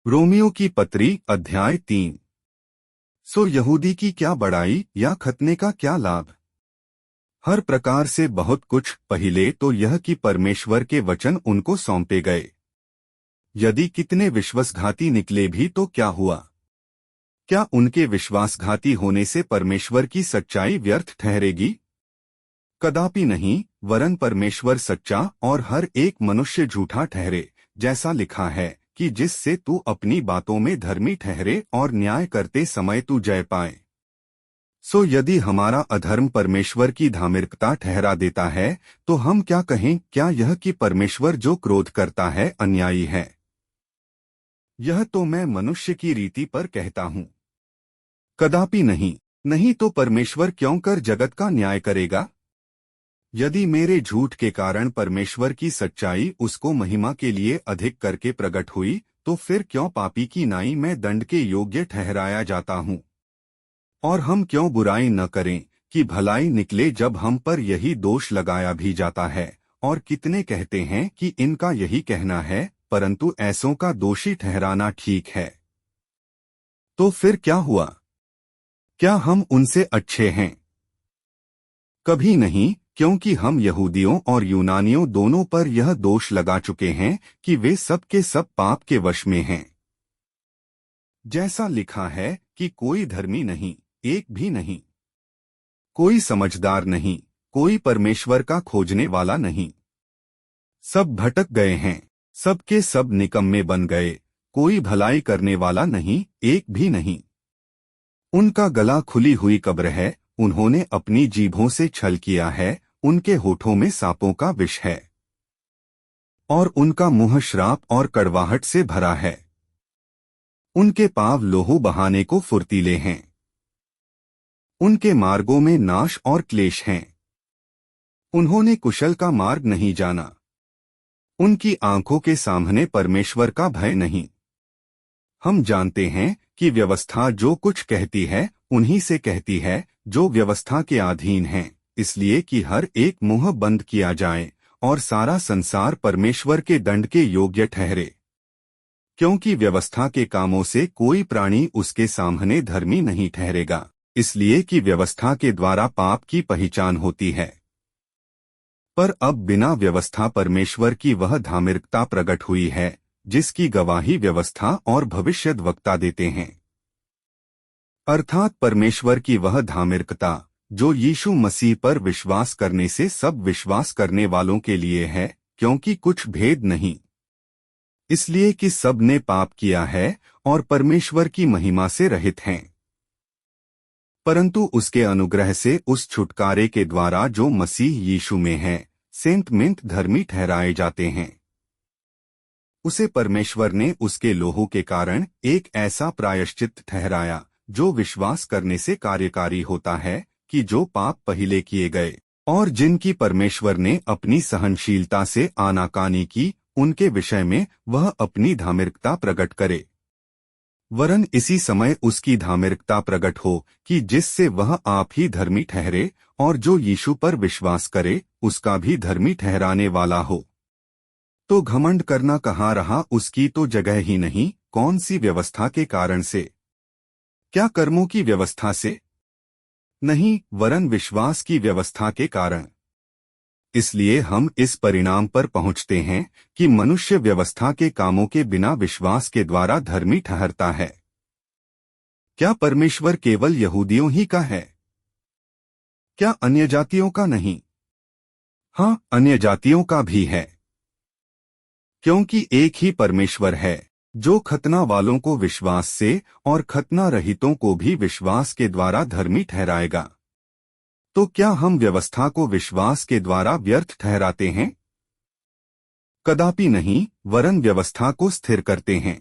Romeo की पत्री अध्याय 3। सो यहूदी की क्या बड़ाई या खतने का क्या लाभ। हर प्रकार से बहुत कुछ। पहले तो यह कि परमेश्वर के वचन उनको सौंपे गए। यदि कितने विश्वासघाती निकले भी तो क्या हुआ? क्या उनके विश्वासघाती होने से परमेश्वर की सच्चाई व्यर्थ ठहरेगी? कदापि नहीं, वरन परमेश्वर सच्चा और हर एक मनुष्य झूठा ठहरे, जैसा लिखा है कि जिससे तू अपनी बातों में धर्मी ठहरे और न्याय करते समय तू जय पाए। सो यदि हमारा अधर्म परमेश्वर की धार्मिकता ठहरा देता है तो हम क्या कहें? क्या यह कि परमेश्वर जो क्रोध करता है अन्यायी है? यह तो मैं मनुष्य की रीति पर कहता हूँ। कदापि नहीं। नहीं तो परमेश्वर क्यों कर जगत का न्याय करेगा? यदि मेरे झूठ के कारण परमेश्वर की सच्चाई उसको महिमा के लिए अधिक करके प्रकट हुई, तो फिर क्यों पापी की नाई में दंड के योग्य ठहराया जाता हूँ? और हम क्यों बुराई न करें कि भलाई निकले, जब हम पर यही दोष लगाया भी जाता है। और कितने कहते हैं कि इनका यही कहना है, परंतु ऐसों का दोषी ठहराना ठीक है। तो फिर क्या हुआ? क्या हम उनसे अच्छे हैं? कभी नहीं, क्योंकि हम यहूदियों और यूनानियों दोनों पर यह दोष लगा चुके हैं कि वे सब के सब पाप के वश में हैं। जैसा लिखा है कि कोई धर्मी नहीं, एक भी नहीं। कोई समझदार नहीं, कोई परमेश्वर का खोजने वाला नहीं। सब भटक गए हैं, सब के सब निकम्मे बन गए। कोई भलाई करने वाला नहीं, एक भी नहीं। उनका गला खुली हुई कब्र है, उन्होंने अपनी जीभों से छल किया है, उनके होठों में सांपों का विष है और उनका मुंह श्राप और कड़वाहट से भरा है। उनके पाँव लोहू बहाने को फुर्तीले हैं, उनके मार्गों में नाश और क्लेश हैं। उन्होंने कुशल का मार्ग नहीं जाना, उनकी आंखों के सामने परमेश्वर का भय नहीं। हम जानते हैं कि व्यवस्था जो कुछ कहती है उन्हीं से कहती है जो व्यवस्था के अधीन हैं, इसलिए कि हर एक मुंह बंद किया जाए और सारा संसार परमेश्वर के दंड के योग्य ठहरे। क्योंकि व्यवस्था के कामों से कोई प्राणी उसके सामने धर्मी नहीं ठहरेगा, इसलिए कि व्यवस्था के द्वारा पाप की पहचान होती है। पर अब बिना व्यवस्था परमेश्वर की वह धार्मिकता प्रकट हुई है, जिसकी गवाही व्यवस्था और भविष्यद्वक्ता देते हैं। अर्थात परमेश्वर की वह धार्मिकता जो यीशु मसीह पर विश्वास करने से सब विश्वास करने वालों के लिए है, क्योंकि कुछ भेद नहीं। इसलिए कि सब ने पाप किया है और परमेश्वर की महिमा से रहित हैं, परंतु उसके अनुग्रह से उस छुटकारे के द्वारा जो मसीह यीशु में है, सेंत मिंत धर्मी ठहराए जाते हैं। उसे परमेश्वर ने उसके लोहू के कारण एक ऐसा प्रायश्चित ठहराया जो विश्वास करने से कार्यकारी होता है, कि जो पाप पहले किए गए और जिनकी परमेश्वर ने अपनी सहनशीलता से आनाकानी की, उनके विषय में वह अपनी धार्मिकता प्रकट करे। वरन इसी समय उसकी धार्मिकता प्रकट हो कि जिससे वह आप ही धर्मी ठहरे और जो यीशु पर विश्वास करे उसका भी धर्मी ठहराने वाला हो। तो घमंड करना कहाँ रहा? उसकी तो जगह ही नहीं। कौन सी व्यवस्था के कारण से? क्या कर्मों की व्यवस्था से? नहीं, वरन विश्वास की व्यवस्था के कारण। इसलिए हम इस परिणाम पर पहुंचते हैं कि मनुष्य व्यवस्था के कामों के बिना विश्वास के द्वारा धर्मी ठहरता है। क्या परमेश्वर केवल यहूदियों ही का है? क्या अन्य जातियों का नहीं? हाँ, अन्य जातियों का भी है, क्योंकि एक ही परमेश्वर है जो खतना वालों को विश्वास से और खतना रहितों को भी विश्वास के द्वारा धर्मी ठहराएगा। तो क्या हम व्यवस्था को विश्वास के द्वारा व्यर्थ ठहराते हैं? कदापि नहीं, वरन व्यवस्था को स्थिर करते हैं।